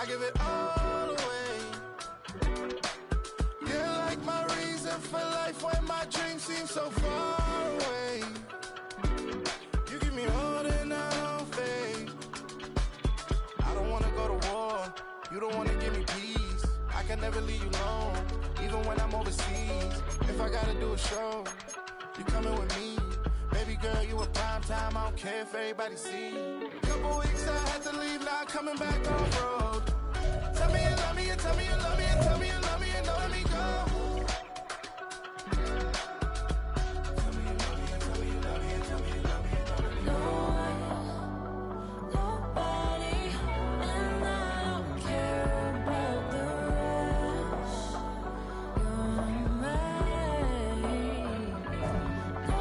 I give it all away. You're like my reason for life when my dreams seem so far away. You give me all that I don't fade. I don't wanna go to war, you don't wanna give me peace. I can never leave you alone, even when I'm overseas. If I gotta do a show, you coming with me. Baby girl, you a prime time, I don't care if everybody see. Couple weeks I had to leave, now coming back on road. Tell me you love me, and tell me you love me, and tell me you love me, and don't let me go. Tell me you love me, and tell me you love me, and tell me you love me, and don't let me go. Nobody, and I don't care about the rest. You're mine. No.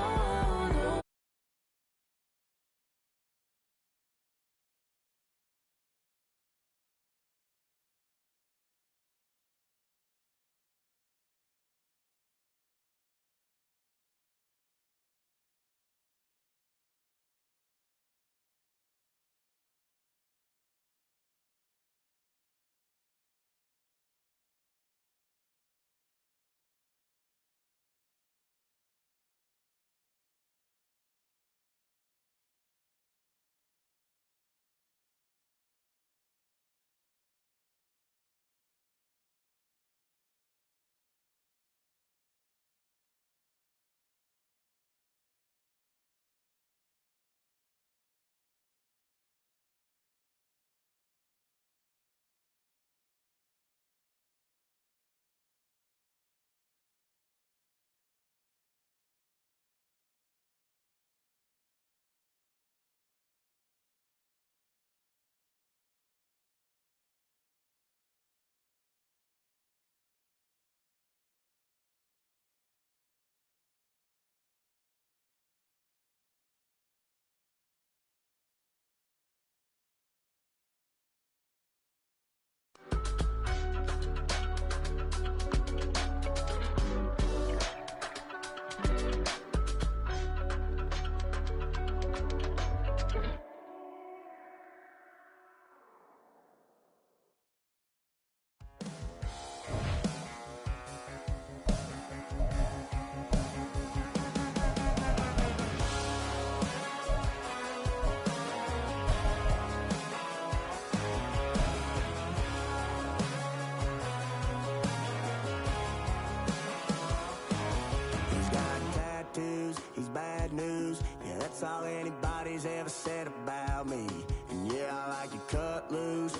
He's bad news, yeah, that's all anybody's ever said about me. And yeah, I like you cut loose,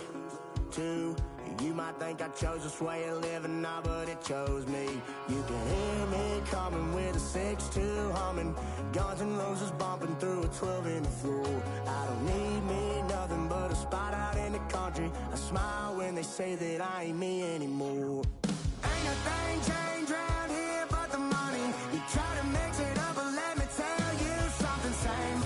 too. You might think I chose this way of living now, but it chose me. You can hear me coming with a 6-2 humming, Guns N' Roses bumping through a 12 in the floor. I don't need me nothing but a spot out in the country. I smile when they say that I ain't me anymore. Ain't a thing changed around here but the money. You try to mix it up, but let me tell you something. Same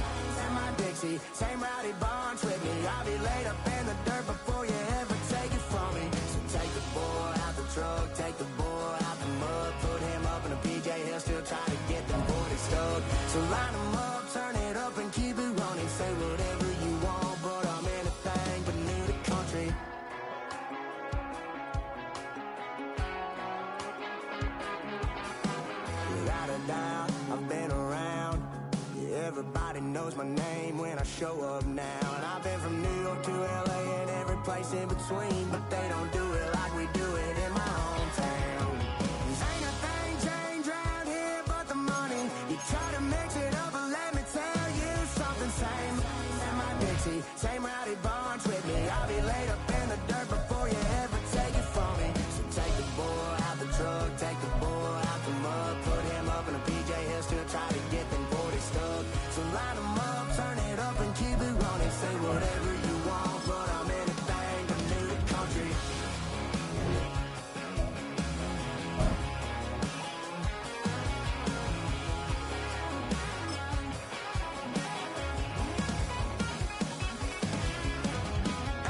in my Dixie, same rowdy bunch with me. I'll be laid up in the dirt before you ever take it from me. So take the boy out the truck, take the boy out the mud, put him up in a PJ, he'll still try to get them 40 stuck. So line him up, turn it up and keep it running. Say whatever you want, but I'm anything but new to country. Without a doubt, I've been around. Yeah, everybody knows my name when I show up now. And I've been from New York to LA and every place in between, but they don't do it like we do it in my hometown. Ain't a thing changed around here but the money. You try to mix it up, but let me tell you something. Same in my Dixie, same rowdy bunch with me. I'll be laid up in the dirt before you ever take it from me. So take the boy out the truck, take the boy out the mud, put him up in a PJ, he'll still try to get them 40 stuck. So line him up, turn it up and keep it running. Say whatever you want, but I'm anything but new to country.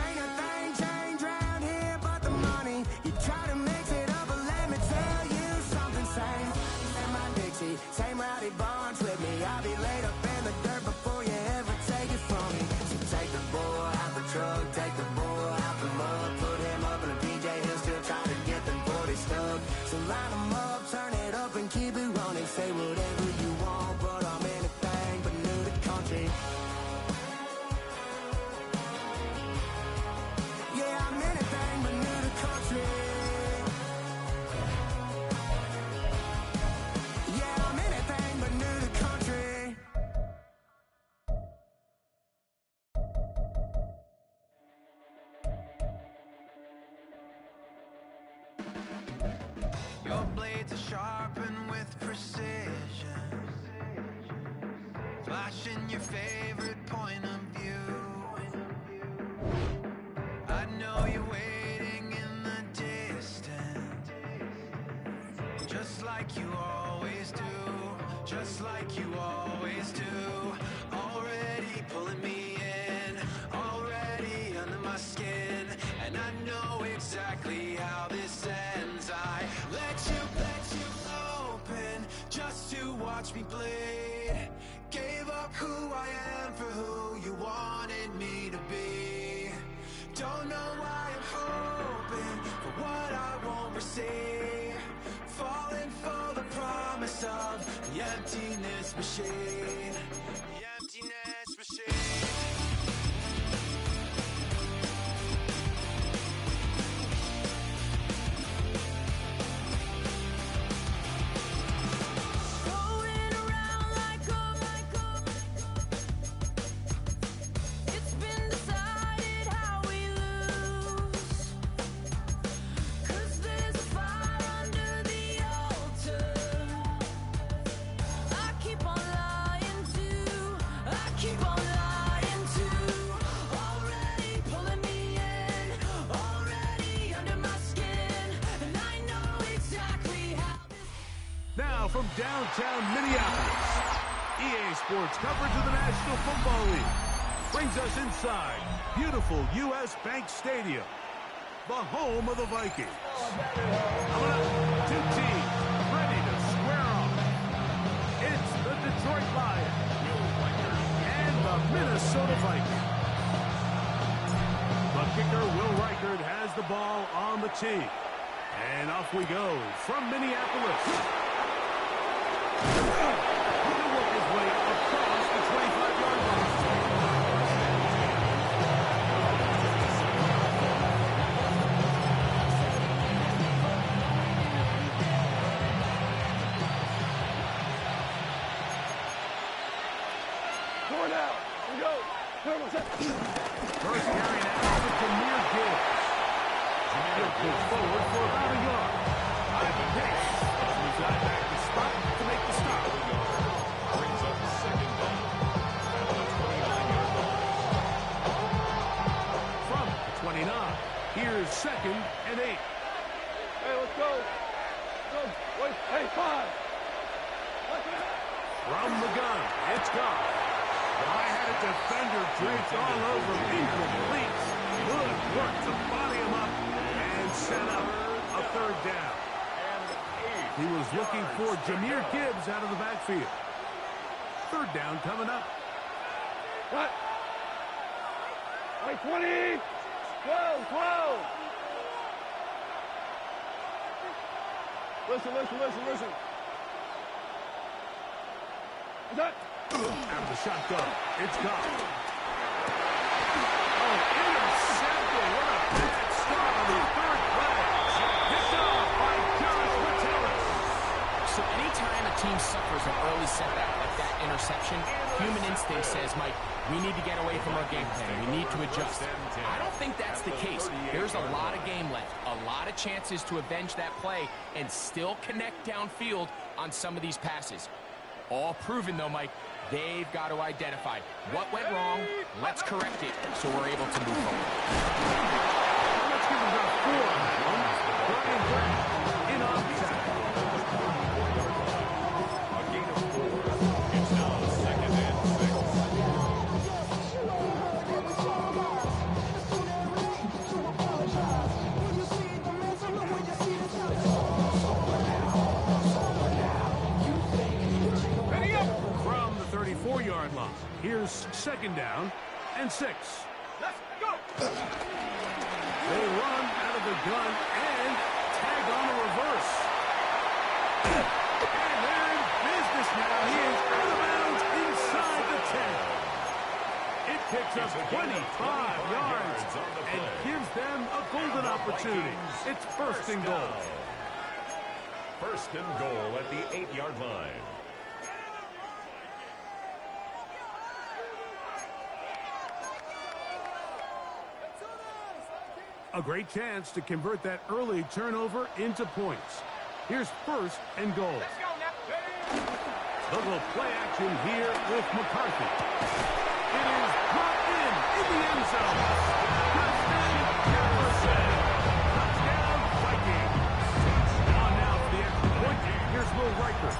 Ain't a thing changed around here but the money. You try to mix it up, but let me tell you something. Same in my Dixie, same rowdy bunch with me. I'll be laid up in the dirt before you ever take it from me. So take the boy out the truck, take the boy out the mud, put to sharpen with precision, flashing your favorite point of view. I know you're waiting in the distance, just like you always do, just like you always do. Already pulling me in, already under my skin, and I know exactly how this ends. I let you open just to watch me bleed. Gave up who I am for who you wanted me to be. Don't know why I'm hoping for what I won't receive. Falling for the promise of the emptiness machine. The emptiness machine. Going around like it's been decided how we lose. 'Cause there's a fire under the altar. I keep on lying to, I keep on lying to. Already pulling me in, already under my skin, and I know exactly how this. Now from downtown Minneapolis, EA Sports coverage of the National Football League brings us inside beautiful U.S. Bank Stadium, the home of the Vikings. Coming up, two teams ready to square off. It's the Detroit Lions and the Minnesota Vikings. The kicker, Will Reichard, has the ball on the tee. And off we go from Minneapolis. He'll work his way across the 25-yard line. First carry now to Jameer Gibbs. Jameer pulls forward for about a yard. High pace. He's got back to spot to make the stop. Brings up second down at the 29-yard line. From the 29, here's 2nd and 8. Hey, let's go. Wait, hey, 5. From the gun, it's gone. I had a defender draped all over incomplete. Good work to body him up and set up a 3rd down. He was looking for Jameer Gibbs out of the backfield. 3rd down coming up. What? Wait, 20. 12. Listen. Is that? Out of the shotgun. It's gone. Oh, intercepted. What a bad start on the 3rd play. Picked off by Josh Metellus. So anytime a team suffers an early setback like that interception, human instinct says, Mike, we need to get away from our game plan. We need to adjust. I don't think that's the case. There's a lot of game left, a lot of chances to avenge that play and still connect downfield on some of these passes. All proven, though, Mike. They've got to identify what went wrong. Let's correct it so we're able to move forward. Let's give him about 4 on that one. Brian Grant in on tackle. A gain of 4. It's now 2nd and 6. Ready up from the 34-yard line. Here's 2nd down and 6. Let's go. They run out of the gun and tag on a reverse. And they're in business now. He is out of bounds inside the 10. It picks up 25 yards and gives them a golden opportunity. It's 1st and goal. 1st and goal at the 8-yard line. A great chance to convert that early turnover into points. Here's first and goal. They'll go play action here with McCarthy. It is brought in the end zone. Justin Jefferson. Touchdown, Vikings. On now for the extra point. Here's Will Riker.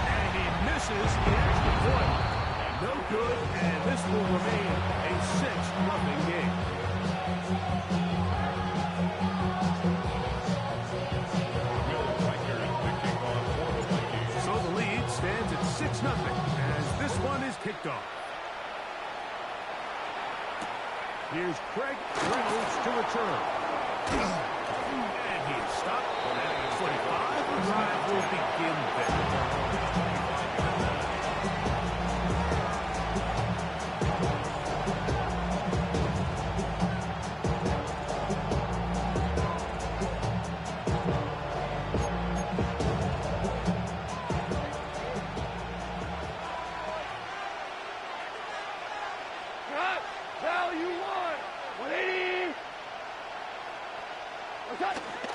And he misses the extra point. No good, and this will remain a 6-0 game. So the lead stands at 6-0 as this one is kicked off. Here's Craig Reynolds to return. And he is stopped at 45. The drive will begin there.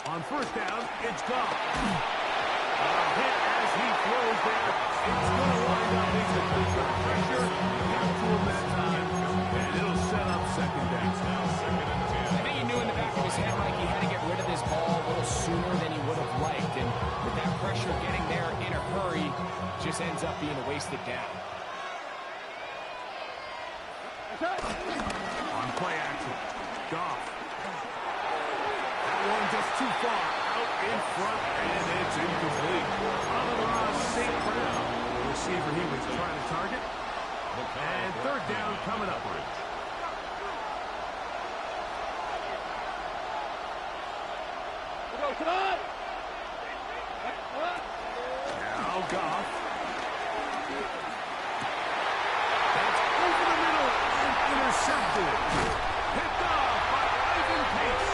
On first down, it's gone. A hit as he throws there. It's going to wind up being the pressure. Got to him that time, and it'll set up second down. I think he knew in the back of his head, Mike, he had to get rid of this ball a little sooner than he would have liked. And with that pressure getting there in a hurry, just ends up being a wasted down. On play action, Goff. One just too far out in front, and it's incomplete. Amon St. Brown, the receiver he was trying to target. And third down coming up. Now Goff. That's over the middle and intercepted. Picked off by Ivan Pace.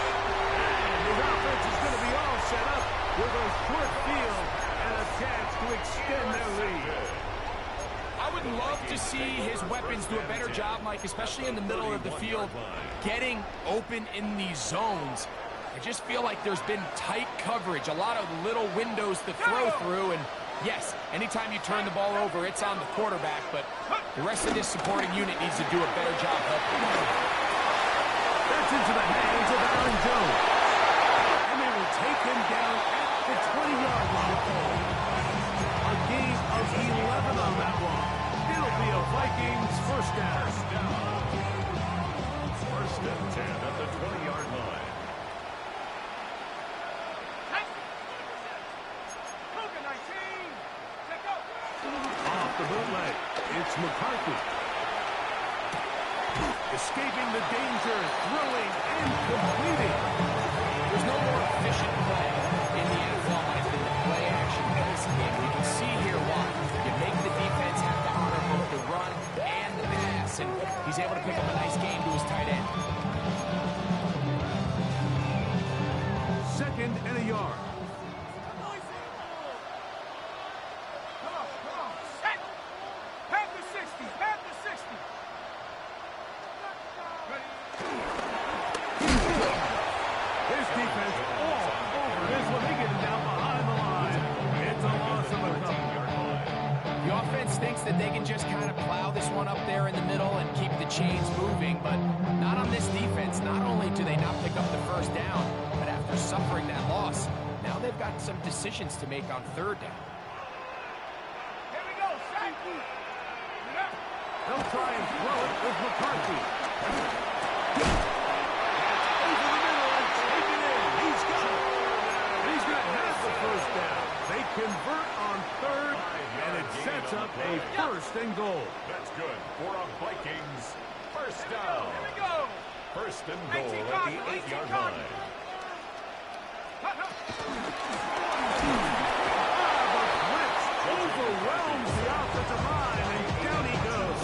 His offense is going to be all set up with a short field and a chance to extend their lead. I would love to see his weapons do a better job, Mike, especially in the middle of the field, getting open in these zones. I just feel like there's been tight coverage, a lot of little windows to throw through, and yes, anytime you turn the ball over, it's on the quarterback, but the rest of this supporting unit needs to do a better job helping. That's into the hands of Aaron Jones. Take him down at the 20-yard line. A gain of 11 on that one. It'll be a Vikings first down. First and 10 at the 20-yard line. Off the bootleg, it's McCarthy. Escaping the danger, throwing and completing. There's no more efficient play in the NFL than the play action passing game. You can see here why. You make the defense have to honor both the run and the pass, and he's able to pick up a nice game to his tight end. Second and a yard. Thinks that they can just kind of plow this one up there in the middle and keep the chains moving, but not on this defense. Not only do they not pick up the first down, but after suffering that loss, now they've got some decisions to make on third down. Here we go, safety. They'll try and throw it with McCarthy. Over the middle and take it in. He's got it. He's got half the first down. They convert on third, and it sets up a first and goal. That's good for a Vikings first down. Here we go. First and goal at the 8-yard line. The blitz overwhelms the offensive line, and down he goes.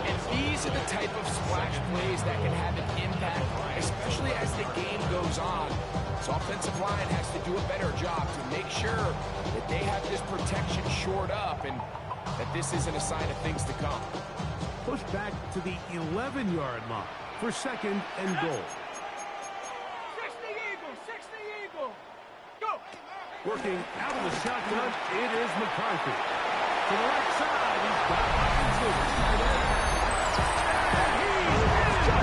And these are the type of splash plays that can have an impact, especially as the game goes on. This offensive line has to do a better job to make sure that they have this protection shored up and that this isn't a sign of things to come. Push back to the 11-yard line for second and goal. 60 Eagles, 60. Working out of the shotgun, it is McCarthy. To the right side, he's got Hawkinson. And he's in.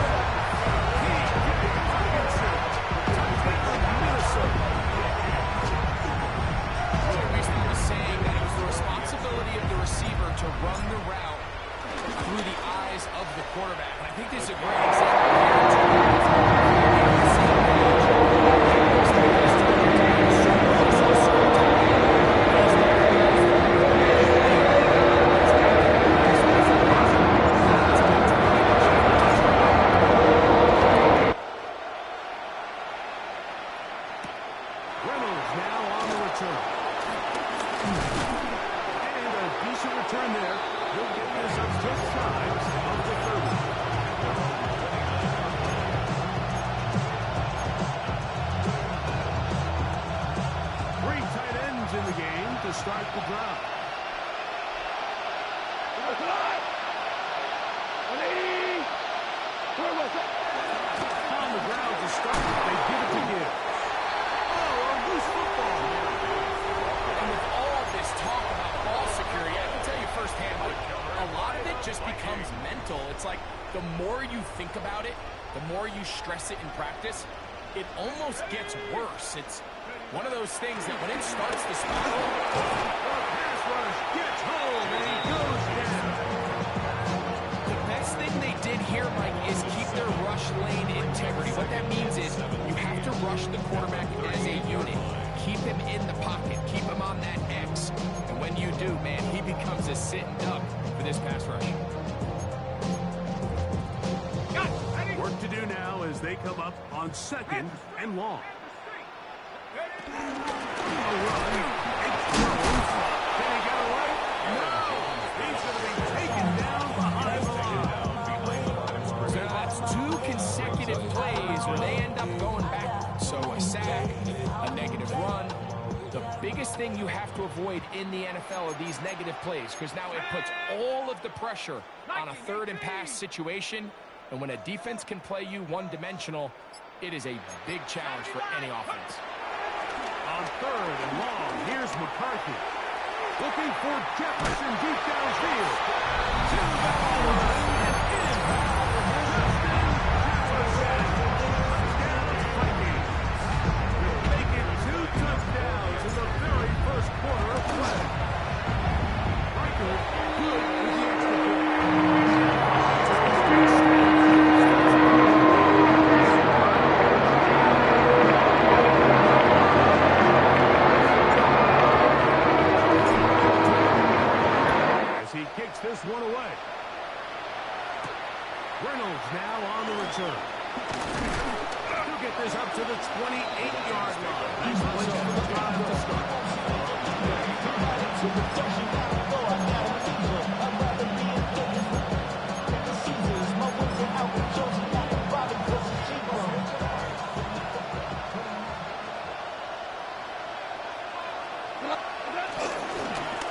T.J. Hawkinson. Touchdown, Minnesota. Mason was saying that it was the responsibility of the receiver to run the route through the eyes of the quarterback. And I think this is a great example Reynolds now on the return. And a decent return there. He'll get this up just shy of the 30. Three tight ends in the game to start the drive. On the ground to start, they give it to Gibbs. Oh, a loose football. And with all this talk about ball security, I can tell you firsthand, like, a lot of it just becomes mental. It's like the more you think about it, the more you stress it in practice, it almost gets worse. It's one of those things that when it starts to spiral, The pass rush gets home, and he goes down. the best thing they did here, Mike, is keep their rush lane integrity. What that means is you have to rush the quarterback as a unit. Keep him in the pocket. Keep him on that X. And when you do, man, he becomes a sitting duck for this pass rush. Work to do now as they come up on 2nd and long. A run. It's thrown. Can he get away? No! He's going to be taken down behind the line. So that's 2 consecutive plays where they end up going back. So a sack, a negative run. The biggest thing you have to avoid in the NFL are these negative plays, because now it puts all of the pressure on a 3rd and pass situation. And when a defense can play you one-dimensional, it is a big challenge for any offense. On 3rd and long, here's McCarthy. Looking for Jefferson deep downfield. To the line and in. Justin Jefferson. Touchdown, Vikings. We'll make it 2 touchdowns in the very first quarter of play. Michael, good with the extra point. Kicks this one away. Reynolds now on the return. He'll get this up to the 28-yard line. Nice place for the drive to start.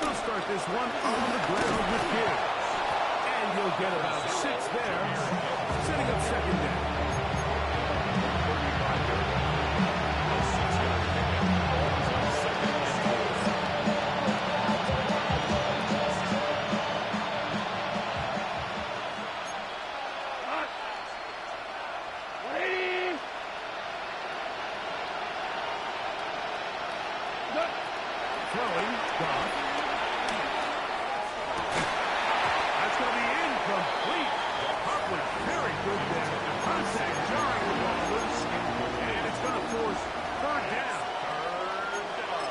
They'll start this one on the ground with Gibbs. And you'll get about 6 there, setting up 2nd down. Throwing, Goff. That's going to be incomplete. Hartwood very good there. Contact jarring the ball loose. And it's going to force 3rd down.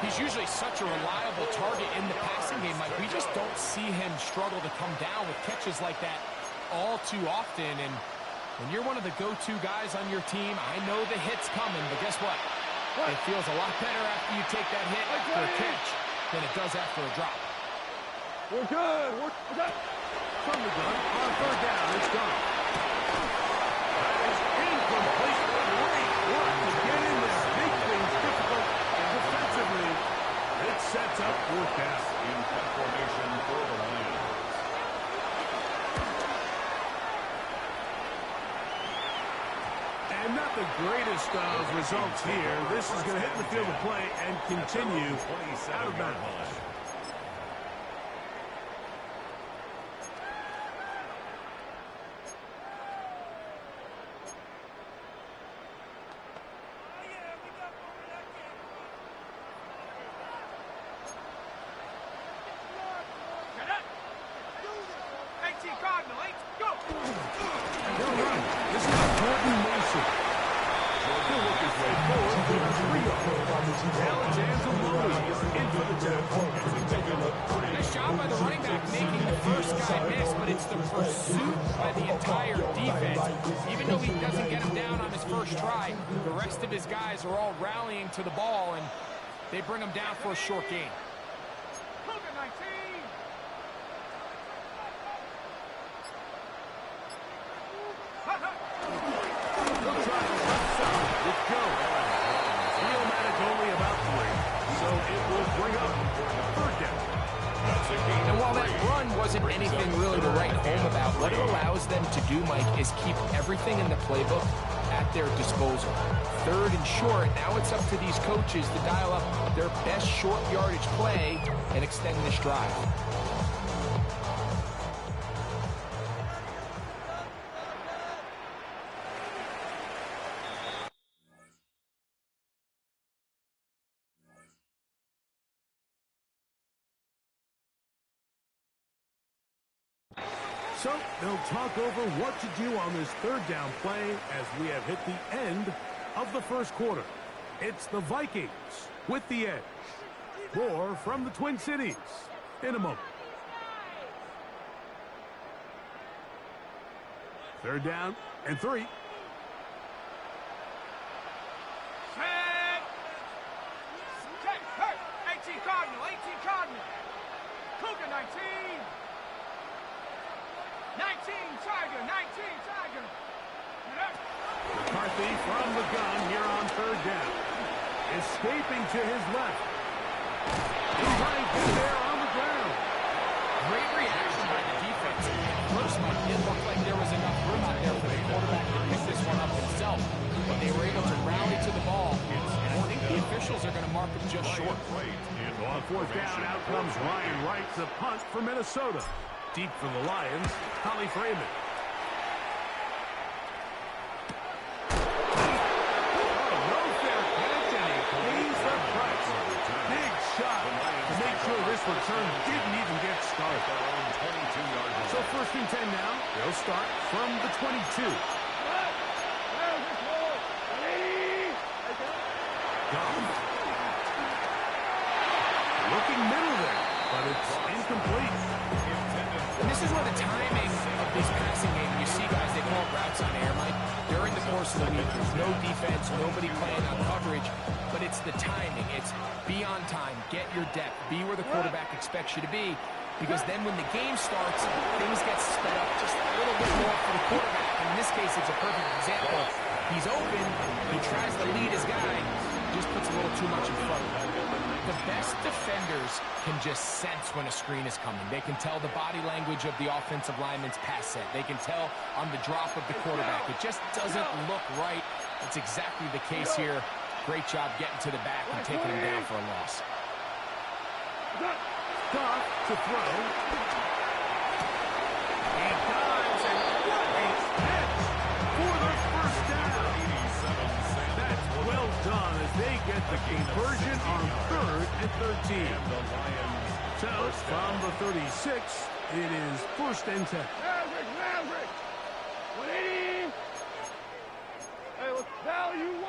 He's usually such a reliable target in the passing game. Like, we just don't see him struggle to come down with catches like that all too often. And when you're one of the go-to guys on your team, I know the hit's coming, but guess what? It feels a lot better after you take that hit after a catch than it does after a drop. We're good. We're good. From the gun, on 3rd down, it's gone. That is incomplete. Great work to get in there. Make things difficult defensively. It sets up 4th down. In pass formation for the Lions. And that the greatest of results here. This is going to hit the field of play and continue out of bounds. Nice job by the running back making the first guy miss, but it's the pursuit by the entire defense. Even though he doesn't get him down on his first try, the rest of his guys are all rallying to the ball, and they bring him down for a short gain. And while that run wasn't anything really to write home about, what it allows them to do, Mike, is keep everything in the playbook at their disposal. Third and short, now it's up to these coaches to dial up their best short yardage play and extend this drive. So they'll talk over what to do on this third down play as we have hit the end of the first quarter. It's the Vikings with the edge. More from the Twin Cities in a moment. Third down and 3. Check. Hurt. 18 Cardinal. Cougar 19. 19 Tiger. McCarthy from the gun here on third down. Escaping to his left. He's right there on the ground. Great reaction by the defense. At first, Mike, it looked like there was enough room out there for the quarterback to pick this one up himself, but they were able to rally to the ball. And I think the officials are going to mark him just short. On fourth down, out comes Ryan Wright to punt for Minnesota. Deep for the Lions, Holly Freeman. No fair catch, and he cleans the price. Big shot to make sure this return didn't even get started. So first and 10 now. They'll start from the 22. Looking middle there, but it's incomplete. And this is where the timing of this passing game, you see guys, they call routes on air, Mike. During the course of the week, there's no defense, nobody playing on coverage, but it's the timing. It's be on time, get your depth, be where the quarterback expects you to be, because then when the game starts, things get sped up just a little bit more for the quarterback. In this case, it's a perfect example. He's open, he tries to lead his guy, just puts a little too much in front of him. The best defenders can just sense when a screen is coming. They can tell the body language of the offensive lineman's pass set. They can tell on the drop of the quarterback. It just doesn't look right. It's exactly the case here. Great job getting to the back and taking him down for a loss. Goff to throw. He dives, and what a catch for the first down. That's well done as they get the conversion on 3rd and 13. So from the 36, it is 1st and 10. Maverick. 180. Hey, look, value 1.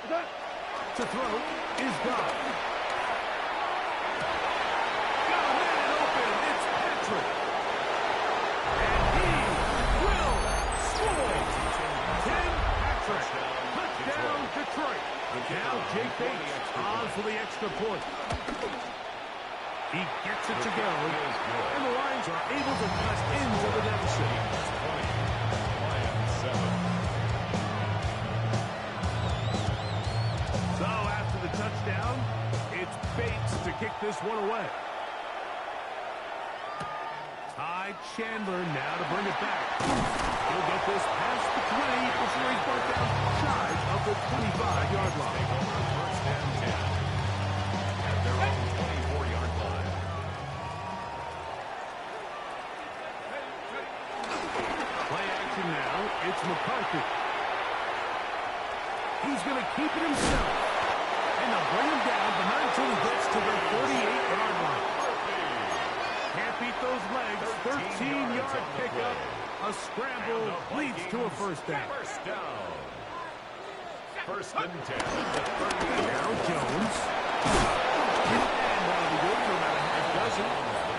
To throw is Goff. Got a man open. It's Patrick. And he will score. 10 Patrick. Touchdown Detroit. Now Jake Bates on for the extra point. He gets it to go. And the Lions are able to cut into the deficit. So after the touchdown, it's Bates to kick this one away. Tied inside. Chandler now to bring it back. He'll get this past the 20 before he's brought down shy of the 25-yard line. First and 10 at their own 24-yard line. Play action now. It's McCarthy. He's going to keep it himself. And they'll bring him down, but not until he gets to the 38-yard line. Can't beat those legs. 13-yard pickup. A scramble leads to a first down. First down. First and 10 at the 38. Now Jones. And that'll be good for about a half dozen.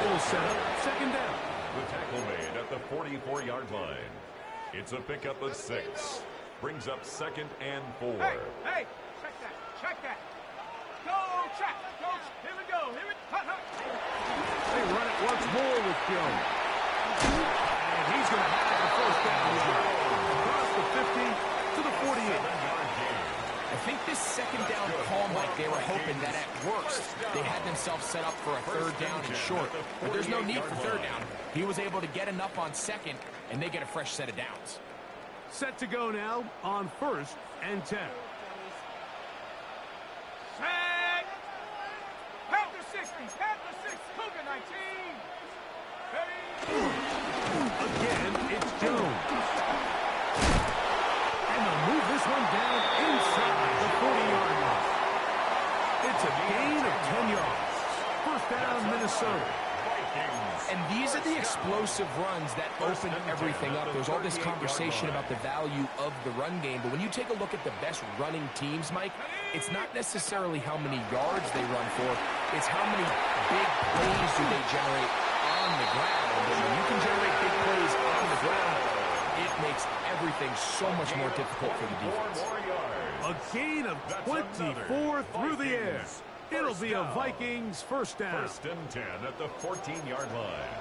It'll set up second down. The tackle made at the 44-yard line. It's a pickup of 6. Brings up second and 4. Hey, check that, check that. Go, check, coach, here we go, here we go. They run it once more with Jones. And he's going to have the first down across the 50 to the 48. I think this second down call, Mike, they were hoping that at worst they had themselves set up for a third down and short. But there's no need for third down. He was able to get enough on second, and they get a fresh set of downs. Set to go now on first and 10. Set. Panther 60, Panther 6, Cougar 19. Ready. Again, it's Jones. And they'll move this one down inside the 40-yard line. It's a gain of 10 yards. First down, Minnesota. And these are the explosive runs that open everything up. There's all this conversation about the value of the run game, but when you take a look at the best running teams, Mike, it's not necessarily how many yards they run for, it's how many big plays do they generate on the ground. And when you can generate big plays on the ground, it makes everything so much more difficult for the defense. A gain of 24 through the air. It'll be a Vikings first down. First and 10 at the 14-yard line.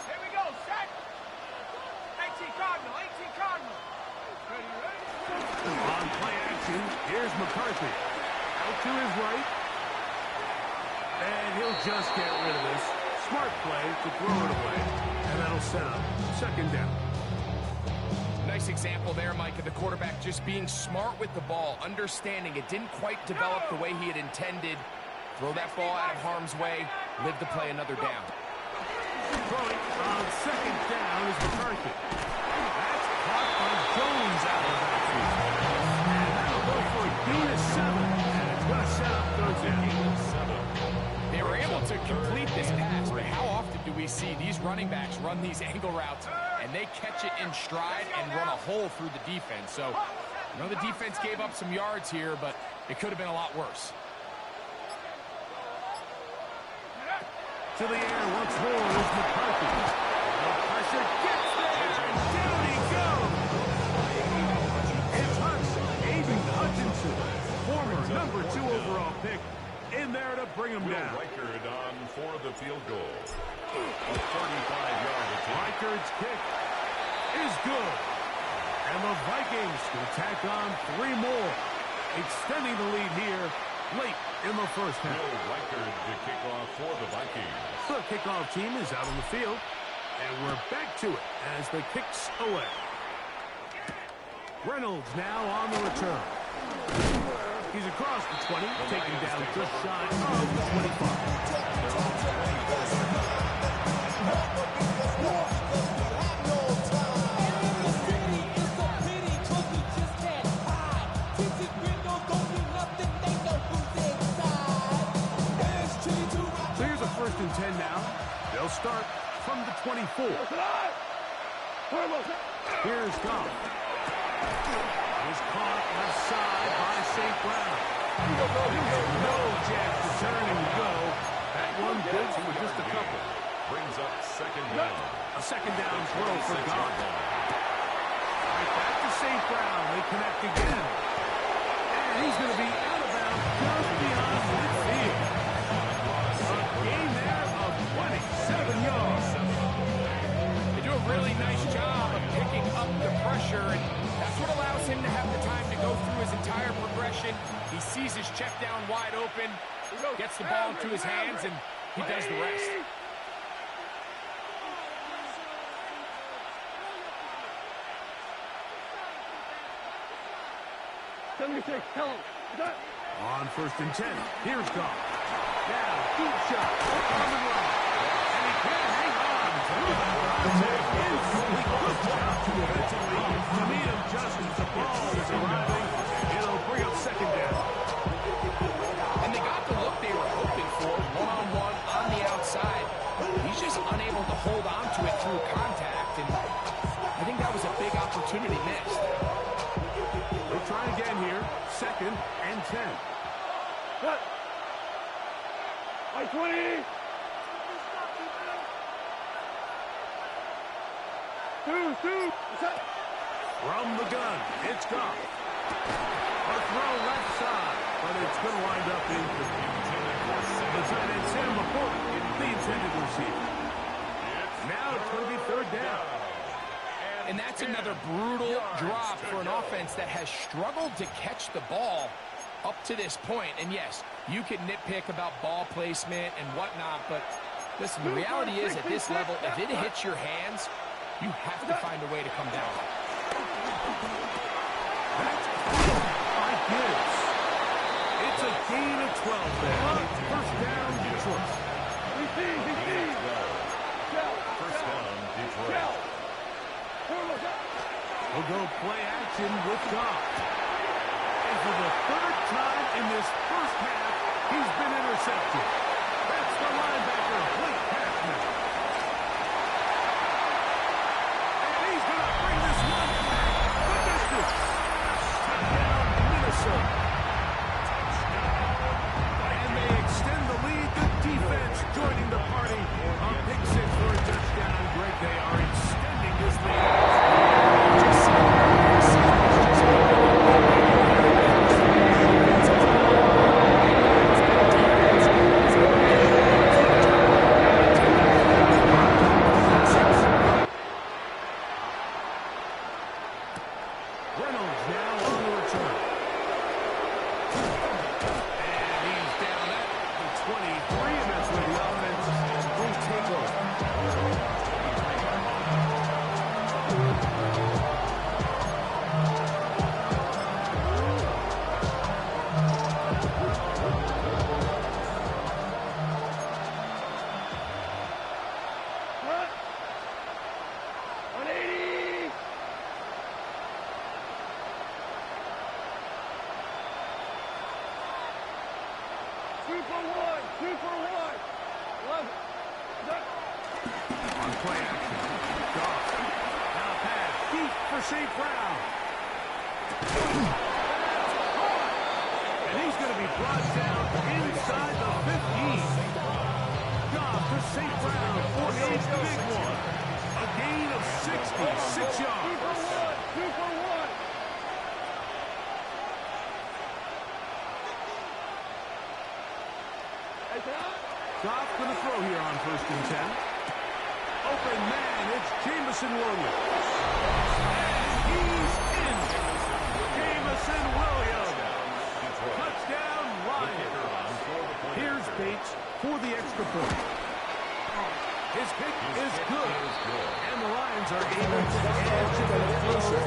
Here we go, set. 18 Cardinal, 18 Cardinal. Ready. On play action, here's McCarthy. Out to his right. And he'll just get rid of this. Smart play to throw it away. And that'll set up second down. Nice example there, Mike, of the quarterback just being smart with the ball, understanding it didn't quite develop the way he had intended. Throw that ball out of harm's way, live to play another down. Throwing on second down is McCarthy. That's caught by Jones out of the backfield. And that'll go for a gain of 7. And it's going to set up third down. They were able to complete this pass, but how often do we see these running backs run these angle routes and they catch it in stride and run a hole through the defense? So, I know the defense gave up some yards here, but it could have been a lot worse. To the air once more is McCarthy. The pressure gets there, and down he goes. It's Aiden Hutchinson, former number 2 overall pick, in there to bring him down. Reichard on for the field goal. A 45-yard attempt. Reichard's kick is good. And the Vikings will tack on 3 more, extending the lead here late in the first half. Will Reichard to kick off for the Vikings. The kickoff team is out on the field, and we're back to it as the kick's away. Reynolds now on the return. He's across the 20, taken down just shy of the 25. So here's a first and 10 now. They'll start from the 24. Here's Goff. Is caught left side by St. Brown. No chance to turn and go. That one good for just a couple. Brings up second down. A second down throw for Goff. Right back to St. Brown. They connect again. And he's going to be out of bounds just beyond midfield. A gain there of 27 yards. They do a really nice job of picking up the pressure, and that's what allows him to have the time to go through his entire progression. He sees his check down wide open, gets the ball into his hands, and he does the rest. 76, tell him. On 1st and 10, here's Goff. Now, deep shot, on the run. And he can't hang on. Through the He pushed out defensively to meet him just as the ball is arriving. It'll bring up 2nd down. And they got the look they were hoping for, one-on-one on the outside. He's just unable to hold on to it through contact, and I think that was a big opportunity missed. We'll try again here. 2nd and 10. Cut. I-20. 2. From the gun, it's Goff. A throw left side, but it's going to wind up incomplete. The tight end, Sam McCoy, the intended receiver. Now it's going to be 3rd down. And that's another brutal drop for an offense that has struggled to catch the ball up to this point. And yes, you can nitpick about ball placement and whatnot, but listen, the reality is at this level, if it hits your hands, you have to find a way to come down. That's like this. It's a gain of 12 there. 1st down, Detroit. First down, Detroit. We'll go play action with Goff. And for the 3rd time in this first half, he's been intercepted. That's the linebacker, Blake Passman. And he's going to bring this one back the distance. Touchdown, Minnesota. And they extend the lead. The defense joining the party. A pick 6 for a touchdown. Greg, they are extending this lead. Goff going to throw here on 1st and 10. Open man, it's Jameson Williams. And he's in. Jameson Williams. Touchdown, Lions. Here's Bates for the extra point. His kick is good. And the Lions are able to edge a bit closer.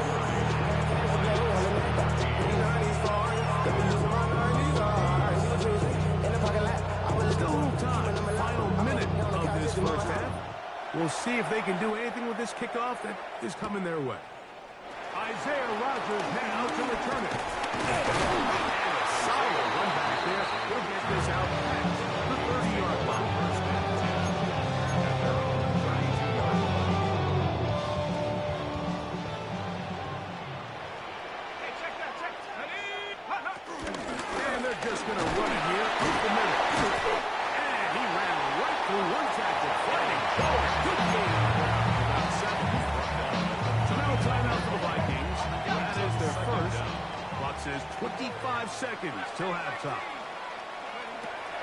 Still a little time, final minute of this first half. We'll see if they can do anything with this kickoff that is coming their way. Isaiah Rodgers now to return it. And a solid run back there. He'll get this out past the 30-yard line. Hey, check that, check. And they're just going to run it here up the middle. And he ran right through one tackle. Fighting. Good game on the ground. About 7. So now a timeout for the Vikings. That is their first. Clock says 25 seconds till halftime.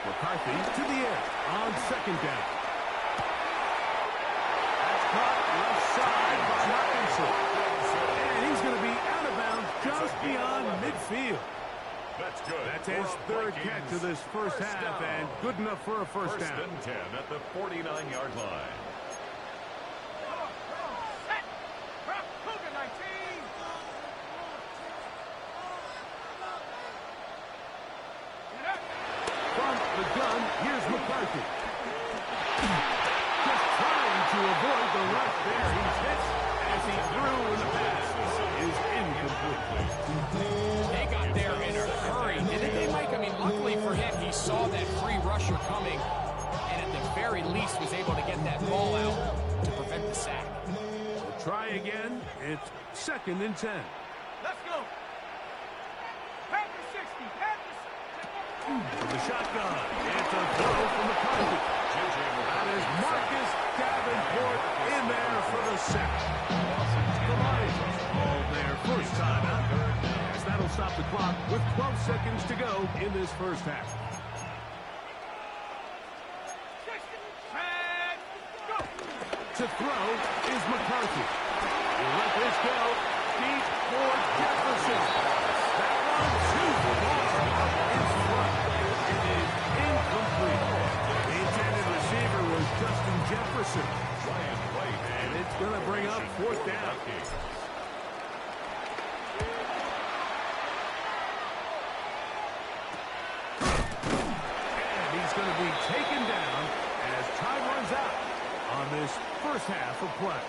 McCarthy to the air on 2nd down. That's caught left side by Hawkinson. And he's going to be out of bounds just beyond midfield. That's good. That's his 3rd catch of this first half, and good enough for a first down. 1st and 10 at the 49-yard line. Set. Cougar 19. Here's McCarthy. Just trying to avoid the rush there. He's hit as he threw, and the pass is incomplete. They got there in a hurry, didn't they, Mike? I mean, luckily for him, he saw that free rusher coming, and at the very least was able to get that ball out to prevent the sack. We'll try again. It's 2nd and 10. Let's go. Pass the 60. Pass the 60. From the shotgun, it's a throw from McCarthy. That is Marcus Davenport in there for the sack. The Lions all their first time out. As that'll stop the clock with 12 seconds to go in this first half. To throw is McCarthy. He'll let this go deep for Jefferson. That one too far in front. It is incomplete. The intended receiver was Justin Jefferson. And it's going to bring up 4th down. And he's going to be taken down as time runs out on this first half of play.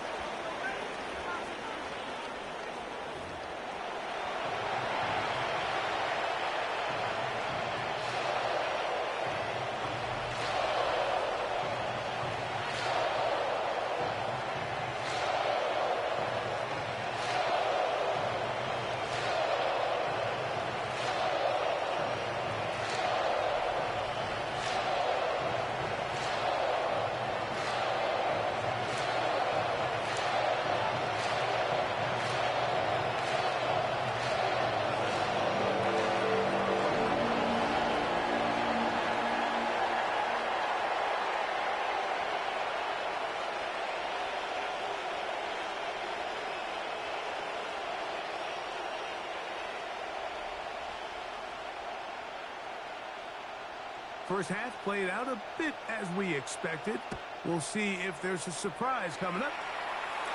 First half played out a bit as we expected. We'll see if there's a surprise coming up.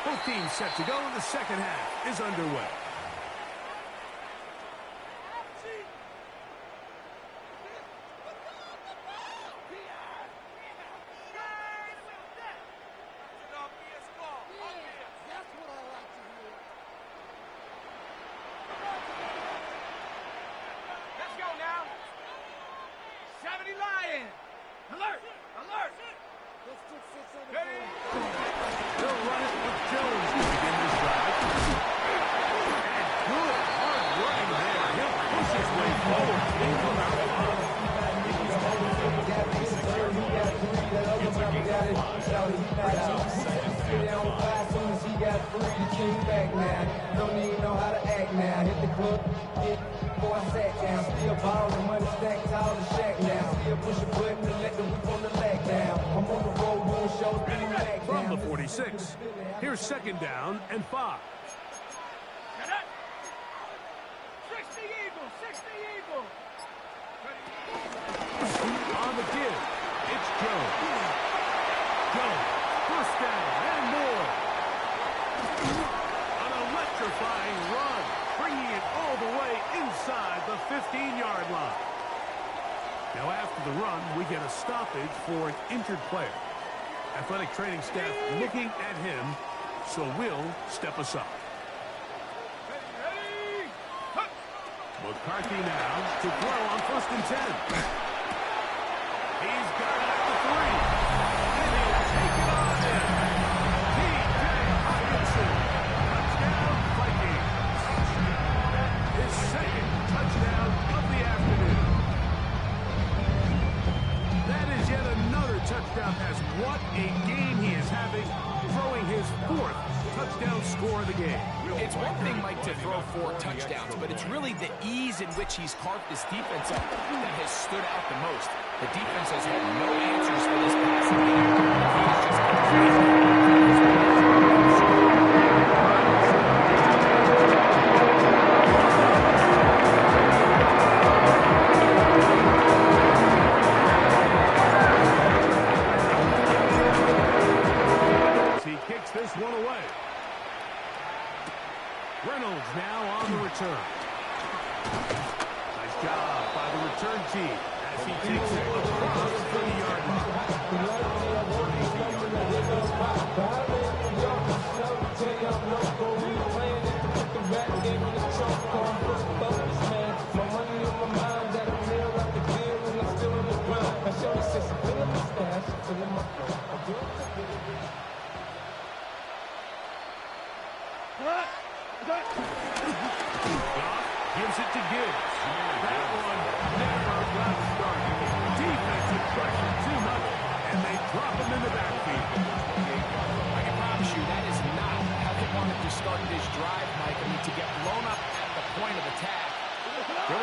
Both teams set to go, and the second half is underway. Let's go now. 70 Lions. Alert! Alert! Ready? They'll run it with Jones to begin this drive. And good hard running there. He'll push his way forward into the Don't even know how to act now. Hit the club, before I sat down. Still borrowing money, stacked tall and shack now. Still push a button to let the whip on the leg down. I'm on the road doing shows, bringing back from down. the 46. Here's 2nd down and 5. 60 Eagles! 60 Eagles! On the give, it's Jones. Jones, first down and more. An electrifying run, bringing it all the way inside the 15-yard line. Now after the run, we get a stoppage for an injured player. Athletic training staff looking at him, so will step aside. Ready! Cut! McCarthy now to throw on 1st and 10. He's got it at the 3. And he'll take it on in. T.J. Hawkinson. Touchdown, Vikings. His 2nd touchdown of the afternoon. That is yet another touchdown pass. What a game he is having, throwing his 4th touchdown score of the game. It's one thing, Mike, to throw 4 touchdowns, but it's really the ease in which he's carved this defense up that has stood out the most. The defense has had no answers for this passing game. He's just he kicks this one away. Reynolds now on the return. Nice job by the return team as he takes it across for the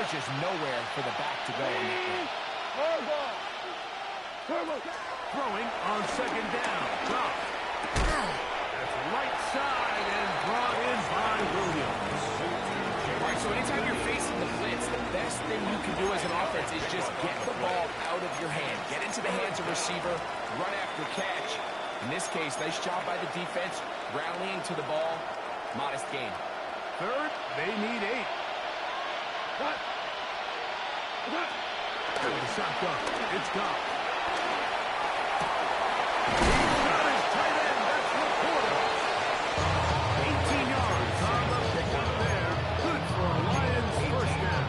was just nowhere for the back to go in that one. Throwing on second down. Goff. That's right side and brought in by Williams. All right, so anytime you're facing the blitz, the best thing you can do as an offense is just get the ball out of your hand. Get into the hands of receiver, run after catch. In this case, nice job by the defense, rallying to the ball. Modest gain. Third, they need 8. The shotgun. It's Goff. He's got his tight end. That's Laporta. 18 yards on the pickup there. Good for a Lions first down.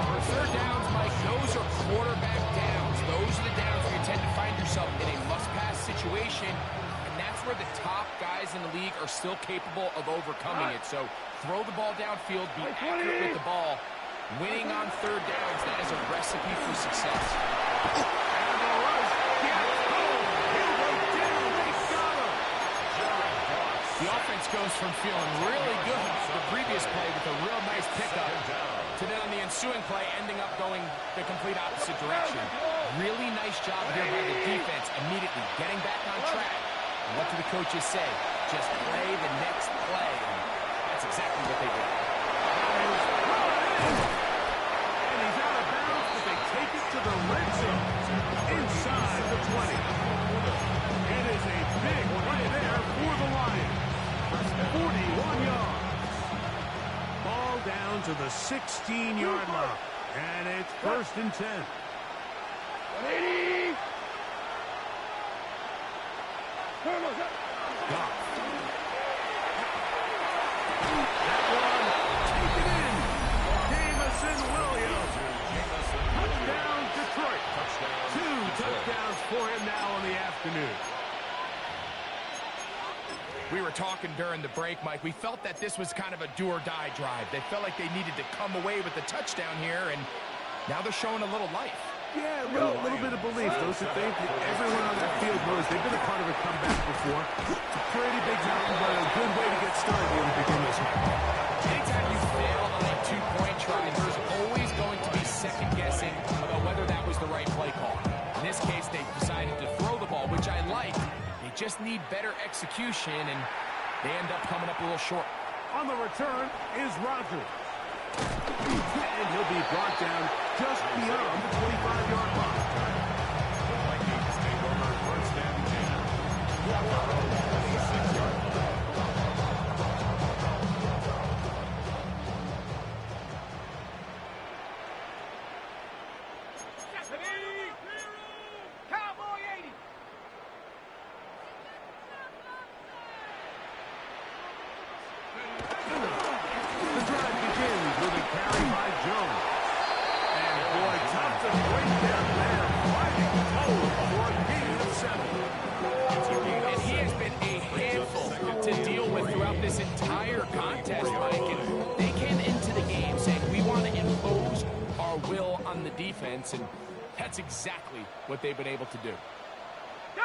For third downs, Mike, those are quarterback downs. Those are the downs where you tend to find yourself in a must-pass situation, and that's where the top guys in the league are still capable of overcoming it. So throw the ball downfield, be accurate with the ball. Winning on third downs, that is a recipe for success. And the rush gets home. He'll go down. They got him. The offense goes from feeling really good the previous play with a real nice pickup to then on the ensuing play ending up going the complete opposite direction. Really nice job here by the defense, immediately getting back on track. And what do the coaches say? Just play the next play. And that's exactly what they did. And he's out of bounds, but they take it to the red zone. Inside the 20. It is a big play there for the Lions. 41 yards. Ball down to the 16-yard line. And it's 1st and 10. 180. Goff. That one, taken in. Jamison Williams. Touchdown, Detroit. 2 touchdowns for him now in the afternoon. We were talking during the break, Mike. We felt that this was kind of a do-or-die drive. They felt like they needed to come away with the touchdown here, and now they're showing a little life. Yeah, a little bit of belief. Those who think that everyone on that field knows they've been a part of a comeback before. It's a pretty big mountain, but a good way to get started here to begin this one. Anytime you fail on a two-point try, there's always going to be second-guessing about whether that was the right play call. In this case, they decided to throw the ball, which I like. They just need better execution, and they end up coming up a little short. On the return is Rodgers. And he'll be brought down just beyond the 25-yard line. The Vikings take over 1st and 10. Our own 26-yard line. Cowboy 80. The drive begins with a carry by Jones. And boy, tough to break down there. Fighting forward for a gain of 7. And he has been a handful to deal with throughout this entire contest, Mike. And they came into the game saying, we want to impose our will on the defense, and that's exactly what they've been able to do. Go!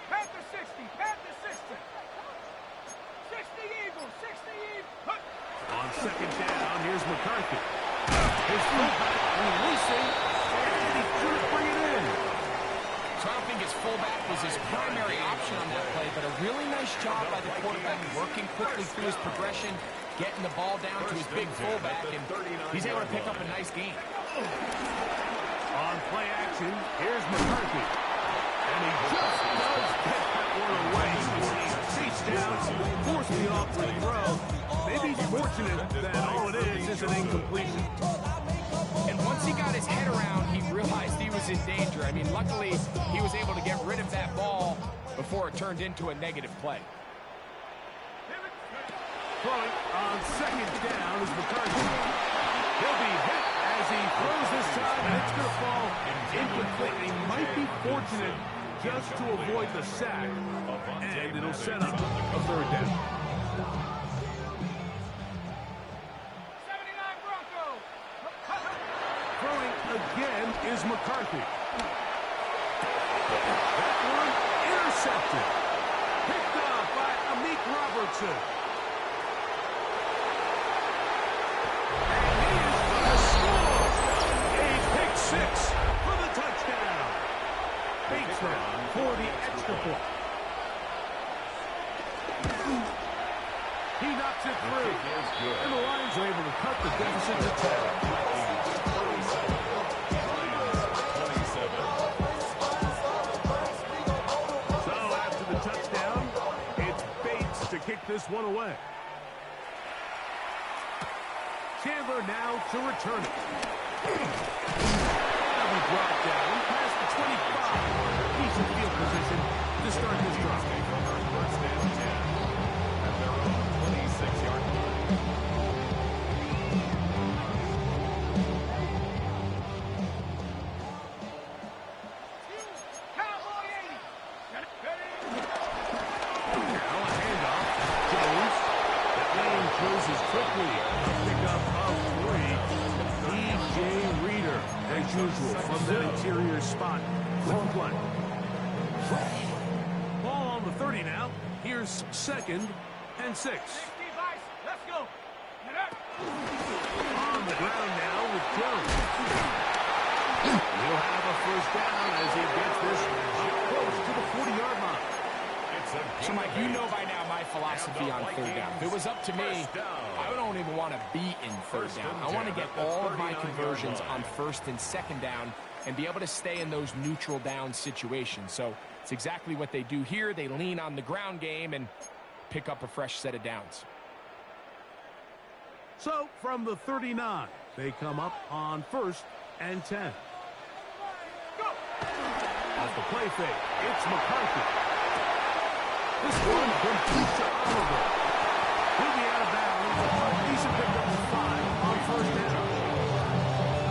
Panther 60, Panther 60. 60 Eagles, 60 Eagles. On second down, here's McCarthy. His fullback releasing, and he couldn't bring it in. So I don't think his fullback was his primary option on that play, but a really nice job by the quarterback working quickly through his progression, getting the ball down to his big fullback, and he's able to pick up a nice gain. On play action, here's McCarthy. And he just does get that one away. Chase down, forced the awkward throw. Maybe he's fortunate that all it is an incompletion. And once he got his head around, he realized he was in danger. I mean, luckily, he was able to get rid of that ball before it turned into a negative play. Throwing on second down is McCarthy. He'll be hit as he throws this time, and it's going to fall incomplete. He might be fortunate just to avoid the sack, and it'll set up a third down. 79 Broncos. Throwing again is McCarthy. That one intercepted. Picked up by Amik Robertson. now for the extra point. He knocks it through. And the Lions are able to cut the deficit to 10. So after the touchdown, it's Bates to kick this one away. Chandler now to return it. That'll be brought down past the 25. Decent field position to start this drive. First and 10 at their own 26-yard line. Cowboy 80. Got it. Now a handoff. Jones. That lane closes quickly. A pickup of 3. E.J. Reader, as usual, from that interior spot with the play. Ball on the 30 now. Here's 2nd and 6. Steve Ice, let's go. Get up. On the ground now with Jones. He'll have a first down as he gets this up close to the 40-yard line. So, Mike, you know by now my philosophy on third down. If it was up to me, I don't even want to be in third down. I want to get all of my conversions on 1st and 2nd down and be able to stay in those neutral down situations. So it's exactly what they do here. They lean on the ground game and pick up a fresh set of downs. So from the 39, they come up on 1st and 10. Off the play fake, it's McCarthy. This one from Pusa Oliver. He'll be out of bounds. Decent pickup of 5 on 1st down.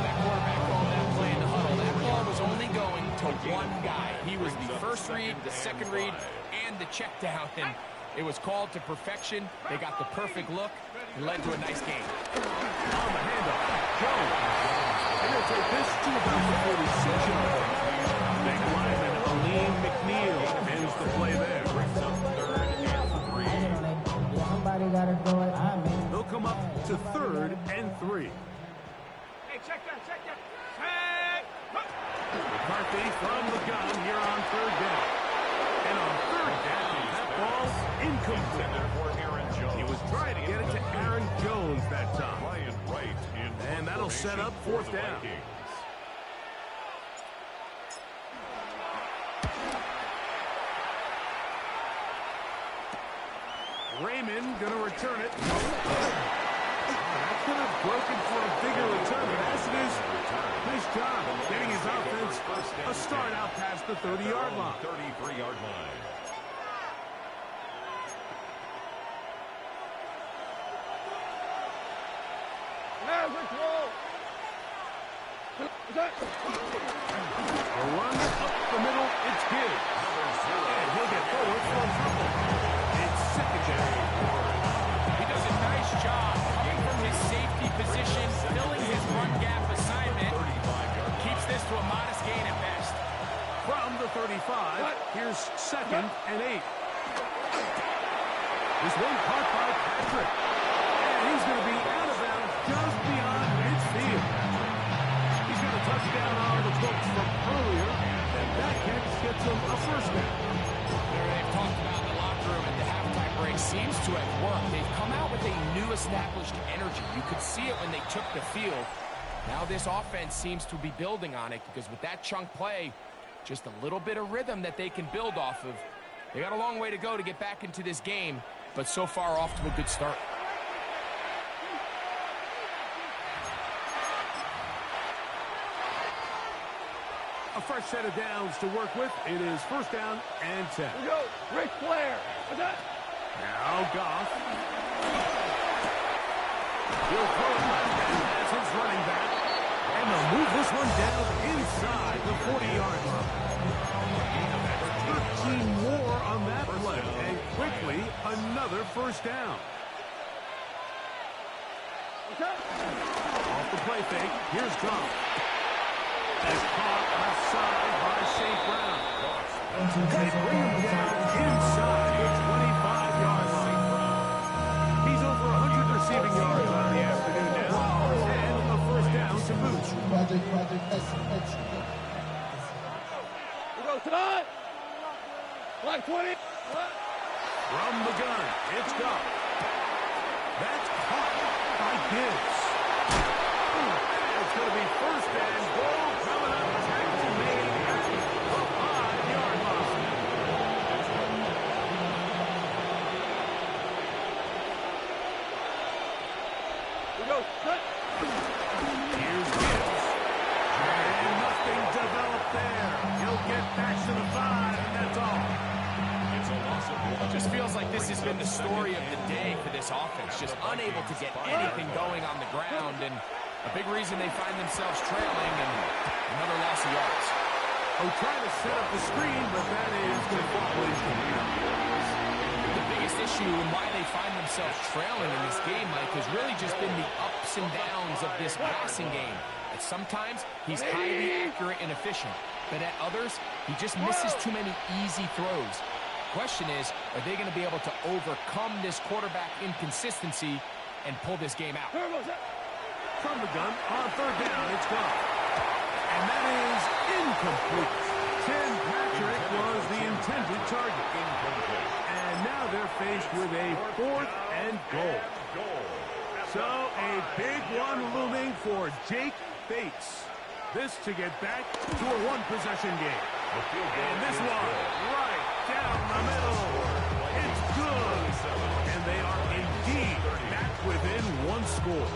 That quarterback called that play in the huddle. That ball was only going to one guy. He was the first read, the second read, and the check down. And it was called to perfection. They got the perfect look and led to a nice game. On the handoff, Jones. And he'll take this to about the 46-yard line. Big lineman Aleem McNeil ends the play there. Brings up 3rd and 3. Somebody gotta do it. They'll come up to 3rd and 3. Hey, check that, check that. Check. McCarthy from the gun here on 3rd down. And on 3rd down, that ball's incomplete. He was trying to get it to Aaron Jones that time. And that'll set up 4th down. Raymond going to return it. That could have broken for a bigger return, but as it is, nice job getting his offense a start out past the 30-yard line. 33-yard line. A run up the middle, it's good. And he'll get forward for a fumble. It's 2nd down. He does a nice job coming from his safety position, filling his run gap assignment. Keeps this to a modest gain at best. From the 35, here's 2nd and 8. This one caught by Patrick. And he's going to be out of bounds just beyond midfield. He's got a touchdown on the books from earlier, and that catch gets him a first down. They've talked about the locker room at the halftime break. Seems to have worked. They've come out with a new established energy. You could see it when they took the field. Now this offense seems to be building on it because with that chunk play, just a little bit of rhythm that they can build off of. They got a long way to go to get back into this game, but so far off to a good start. A fresh set of downs to work with. It is 1st down and 10. Here we go. Ric Flair. Now Goff. He'll throw it left, and that's his running back. And they'll move this one down inside the 40-yard line. 13 more on that play, and quickly another first down. Off the play fake, here's Goff. As caught outside by St. Brown. They bring him down inside the 25-yard line. He's over 100 receiving yards on the afternoon now, and a first down to boot. Project, excellent. We go cut! Black 20! From the gun, it's Goff. That's caught by Gibbs. It's going to be first and goal coming up. Tackle made at the 5-yard line. We go, cut! Here's Gibbs. And nothing developed there. He'll get back to the 5, and that's all. Just feels like this has been the story of the day for this offense. Just unable to get anything going on the ground, and a big reason they find themselves trailing, and another loss of yards. Oh, trying to set up the screen, but that is going to fall into The biggest issue and why they find themselves trailing in this game, Mike, has really just been the ups and downs of this passing game. At sometimes, he's highly accurate and efficient, but at others, he just misses too many easy throws. Question is, are they going to be able to overcome this quarterback inconsistency and pull this game out? From the gun, on third down, it's gone. And that is incomplete. Tim Patrick was the intended target. And now they're faced with a 4th and goal. So a big one looming for Jake Bates. This to get back to a one-possession game. And this one, right down the middle. It's good. And they are indeed back within one score.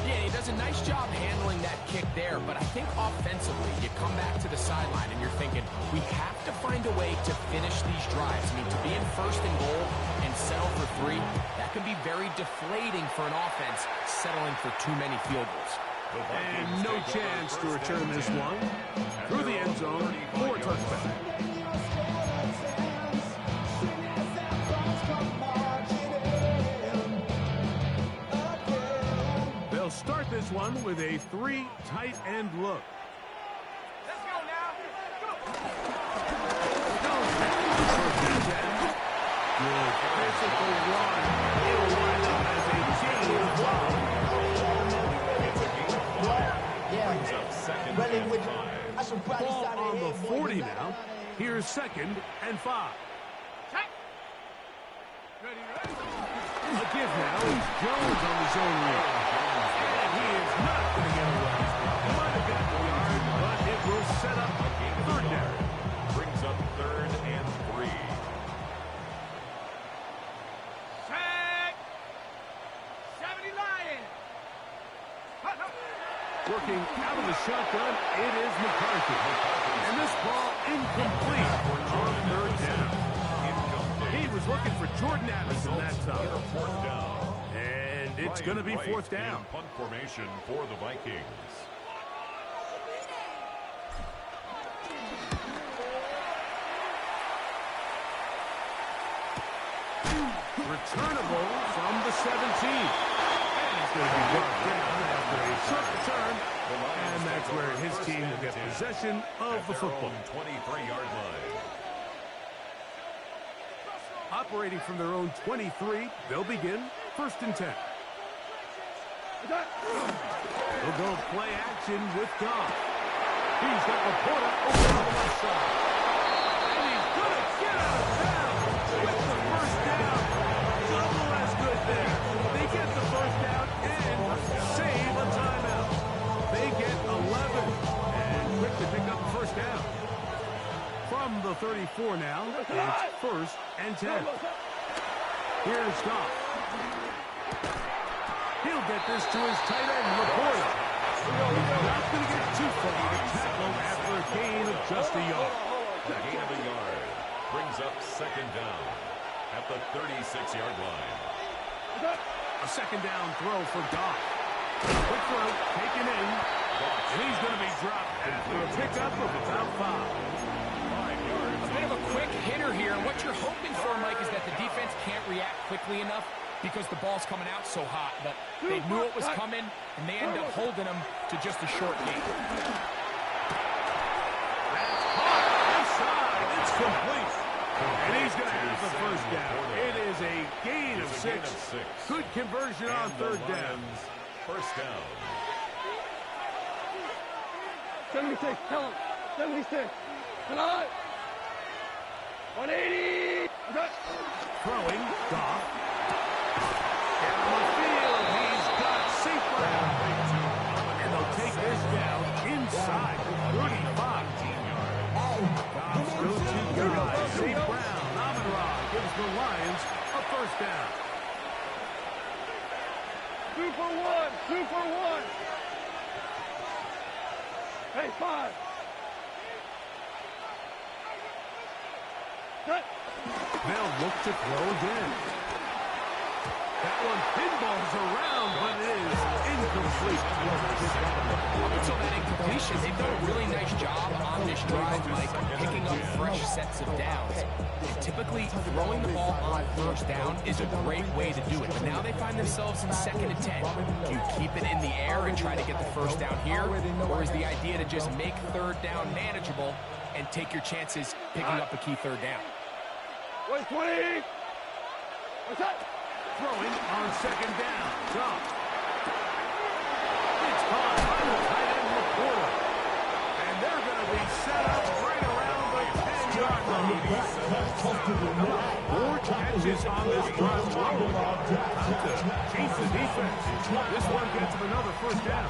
Yeah, he does a nice job handling that kick there, but I think offensively, you come back to the sideline and you're thinking, we have to find a way to finish these drives. I mean, to be in first and goal and settle for 3, that can be very deflating for an offense settling for too many field goals. And no chance to return this one. Through the end zone, 4 touchdowns. They'll start this one with a 3 tight end look. Let's go now! Good physical run. It'll line up as a chain of block. Ball on the 40 now. Here's 2nd and 5. A give now is Jones on the zone read. And he is not going to get away. Might have got the yard, but it will set up a 3rd down. Brings up 3rd and 3. Check! 70 Lions! Working out of the shotgun, it is McCarthy. And this ball incomplete on 3rd down. He was looking for Jordan Addison that time. 4th down. And it's going to be 4th down. Punt formation for the Vikings. Returnable from the 17. And it's going to be brought down after a short return. And that's where his team will get possession of the football. 23-yard line. Operating from their own 23, they'll begin 1st and 10. They'll go play action with Goff. He's got Laporta over on the left side. And he's going to get out of bounds with the 1st down. Double as good there. They get the 1st down and save a timeout. They get 11 and quick to pick up the 1st down. From the 34 now, it's 1st and 10. Here's Goff. He'll get this to his tight end, Laporta. He's not going to get too far to tackle after a gain of just a yard. The gain of a yard brings up 2nd down at the 36-yard line. A 2nd down throw for Goff. Quick throw, taken in. And he's going to be dropped after a pickup of about 5. A bit of a quick hitter here, and what you're hoping for, Mike, is that the defense can't react quickly enough because the ball's coming out so hot, but they knew it was coming, and they end up holding them to just a short gain. That's hot inside. It's complete. And he's going to have the 1st down. It is a gain of 6. Good conversion on 3rd down. 1st down. 76, tell him. 76. Tonight. 180. Throwing, Goff. Down the field, he's got St. Brown. And they'll take this down inside the 35. Goff's go-to guy, St. Brown. Amon-Ra gives the Lions a first down. 2 for 1. 2 for 1. Hey, 5. They'll look to throw again. That one pinballs around, but it is incomplete. Up until that incompletion, they've done a really nice job on this drive, Mike, picking up fresh sets of downs. And typically, throwing the ball on first down is a great way to do it. But now they find themselves in 2nd and 10. Do you keep it in the air and try to get the first down here? Or is the idea to just make 3rd down manageable and take your chances picking up a key 3rd down? Wait, 20. What's that? Throwing on 2nd down. Drop. It's caught by the tight end Laporta. And they're going to be set up right around the 10-yard line. 4 catches on this drive. Time to change the defense. This one gets them another first down.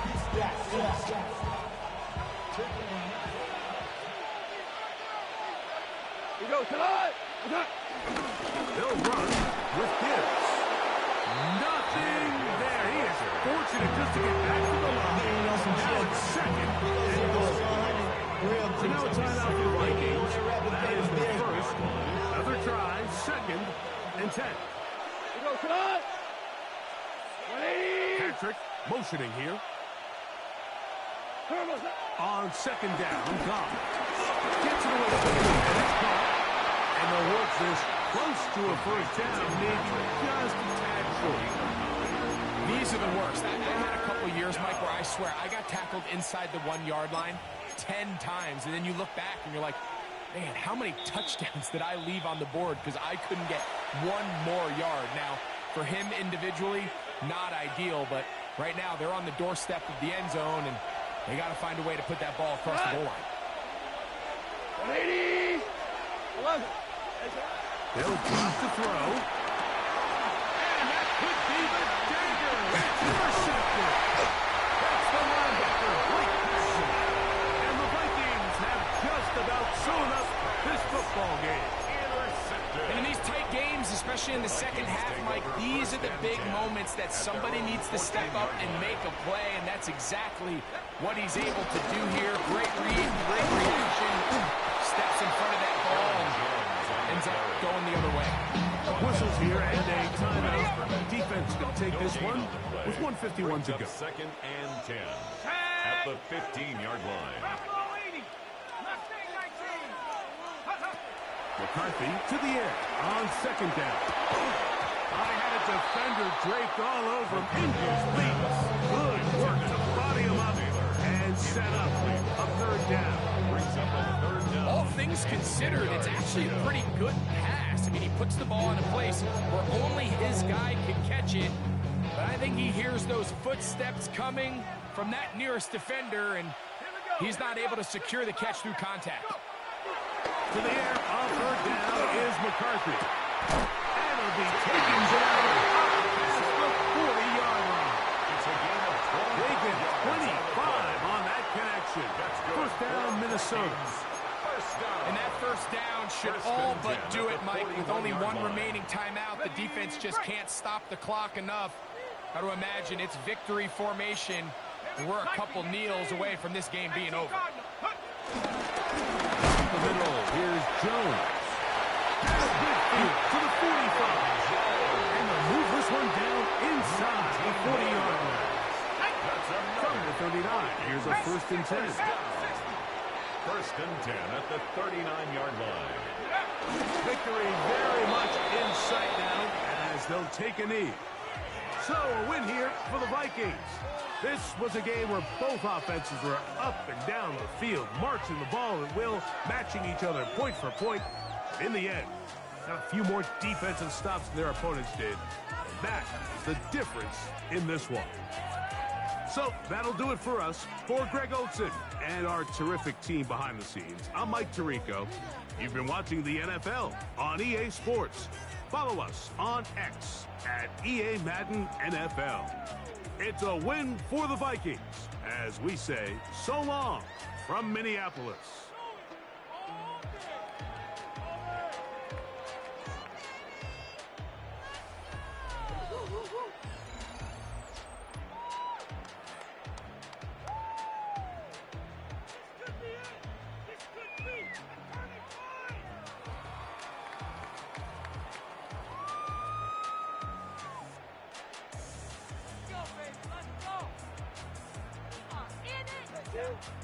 We go tonight. They'll run with Gibbs. Nothing there. He is fortunate just to get back to the line. Now it's 2nd and goal. So now a timeout for the Vikings. That is the first. Another try, 2nd and 10. We go tonight. 180. Patrick motioning here. On 2nd down, Goff gets it away and it's caught. And they'll work this close to a first down, maybe just a tad short. These are the worst. I had a couple years, Mike, where I swear I got tackled inside the 1-yard line 10 times, and then you look back and you're like, man, how many touchdowns did I leave on the board because I couldn't get 1 more yard? Now, for him individually, not ideal, but right now they're on the doorstep of the end zone, and they got to find a way to put that ball across the goal line. 180. 11. They'll drop the throw. And that could be the dagger. That's intercepted. That's the linebacker, Blake Mason. And the Vikings have just about sewn up this football game. Intercepted. And in these tight games, especially in the second half, Mike, these are the big moments that somebody needs to step up and make a play, and that's exactly what he's able to do here. Great read, great reaction. Steps in front of that ball and ends up going the other way. Whistles here and a timeout. Defense going to take this one with 1:51 to go. 2nd and 10 at the 15-yard line. McCarthy to the air on 2nd down. I had a defender draped all over him. Incomplete. Good work to body him up and set up a 3rd down. Brings up a 3rd down. All things considered, it's actually a pretty good pass. I mean, he puts the ball in a place where only his guy can catch it. But I think he hears those footsteps coming from that nearest defender, and he's not able to secure the catch through contact. To the air, on 3rd down is McCarthy. And he'll be taking it out past the 40-yard line. It's a gain of 12. They get 25 on that connection. First down, Minnesota. And that first down should all but do it, Mike. With only 1 remaining timeout, the defense just can't stop the clock enough. Got to imagine it's victory formation, and we're a couple kneels away from this game being over. The middle, here's Jones. Midfield to the 45. And they'll move this one down inside the 40-yard line. From the 39, here's a 1st and 10. 1st and 10 at the 39-yard line. Victory very much in sight now as they'll take a knee. So a win here for the Vikings. This was a game where both offenses were up and down the field, marching the ball at will, matching each other point for point. In the end, got a few more defensive stops than their opponents did. And that is the difference in this one. So that'll do it for us. For Greg Olson and our terrific team behind the scenes, I'm Mike Tirico. You've been watching the NFL on EA Sports. Follow us on X at EA Madden NFL. It's a win for the Vikings as we say so long from Minneapolis. Let's go, baby. Let's go. In it.